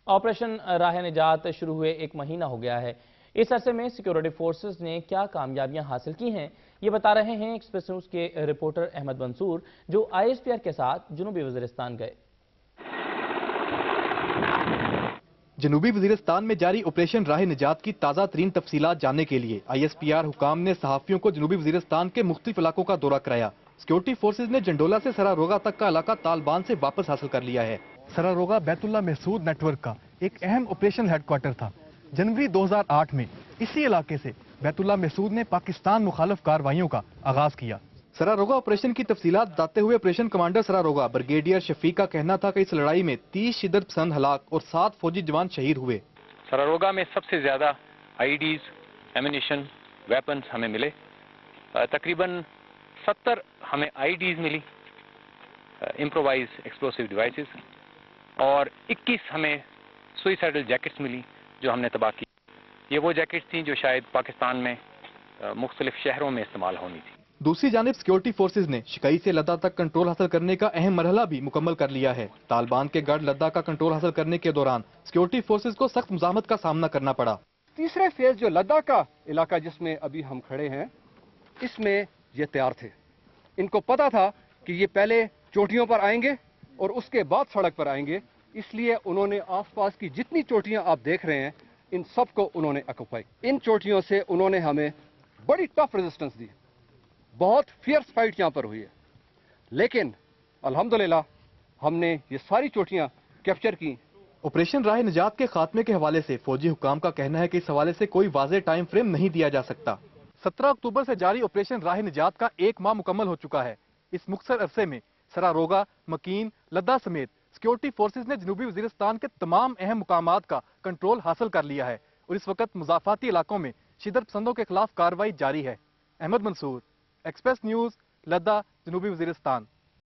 Operation راہ نجات شروع ہوئے 1 مہینہ ہو گیا ہے۔ اس عرصے میں سیکیورٹی فورسز نے کیا کامیابیاں حاصل کی ہیں، یہ بتا رہے ہیں ایکسپریس نیوز کے رپورٹر احمد منصور، جو ISPR کے ساتھ جنوبی وزیرستان گئے۔ جنوبی وزیرستان میں جاری آپریشن راہ نجات کی تازہ ترین تفصیلات جاننے کے لیے ISPR حکام نے صحافیوں کو جنوبی وزیرستان کے مختلف علاقوں کا دورہ کرایا۔ سیکیورٹی فورسز نے جنڈولا سے سراروغا تک کا علاقہ طالبان سے واپس حاصل کر لیا ہے۔ سراروغا بیت اللہ محسود نیٹ ورک کا ایک اہم آپریشن ہیڈ کوارٹر تھا۔ جنوری 2008 میں اسی علاقے سے بیت اللہ محسود نے پاکستان مخالف کارروائیوں کا آغاز کیا۔ سراروغا آپریشن کی تفصیلات بتاتے ہوئے آپریشن کمانڈر سراروغا بریگیڈیئر شفیق کا کہنا تھا کہ اس لڑائی میں 30 شدت پسند ہلاک اور 7 فوجی جوان شہید ہوئے۔ سراروغا میں سب سے زیادہ IEDs، ایمونیشن، ویپنز ہمیں ملے۔ تقریباً 70 ہمیں IEDs ملی، امپرووائز ایکسپلوسیو ڈیوائسز، اور 21 ہمیں سوئسائڈل جیکٹس ملی جو ہم نے تباہ کی۔ یہ وہ جیکٹس تھیں جو شاید پاکستان میں مختلف شہروں میں استعمال ہونی تھی۔ دوسری جانب سیکیورٹی فورسز نے شکئی سے لدہ تک کنٹرول حاصل کرنے کا اہم مرحلہ بھی مکمل کر لیا ہے۔ طالبان کے گڑھ لدہ کا کنٹرول حاصل کرنے کے دوران سیکیورٹی فورسز کو سخت مزاحمت کا سامنا کرنا پڑا۔ تیسرے فیز جو لدہ کا علاقہ جس میں ابھی ہم کھڑے ہیں، اس میں یہ تیار تھے۔ ان کو پتا تھا کہ یہ پہلے چوٹیوں پر آئیں گے اور اس کے بعد سڑک پر آئیں گے، اس لیے انہوں نے آس پاس کی جتنی چوٹیاں آپ دیکھ رہے ہیں ان سب کو انہوں نے آکوپائی۔ ان چوٹیوں سے انہوں نے ہمیں بڑی ٹف ریزسٹنس دی، بہت فیئرس فائٹ یہاں پر ہوئی ہے، لیکن الحمدللہ ہم نے یہ ساری چوٹیاں کیپچر کی۔ آپریشن راہ نجات کے خاتمے کے حوالے سے فوجی حکام کا کہنا ہے کہ اس حوالے سے کوئی واضح ٹائم فریم نہیں دیا جا سکتا۔ 17 اکتوبر سے جاری آپریشن راہ نجات کا 1 ماہ مکمل ہو چکا ہے۔ اس مختصر عرصے میں سراروغا، مکین، لدہ سمیت سیکیورٹی فورسز نے جنوبی وزیرستان کے تمام اہم مقامات کا کنٹرول حاصل کر لیا ہے اور اس وقت مضافاتی علاقوں میں شدت پسندوں کے خلاف کارروائی جاری ہے۔ احمد منصور، ایکسپریس نیوز، لدہ، جنوبی وزیرستان۔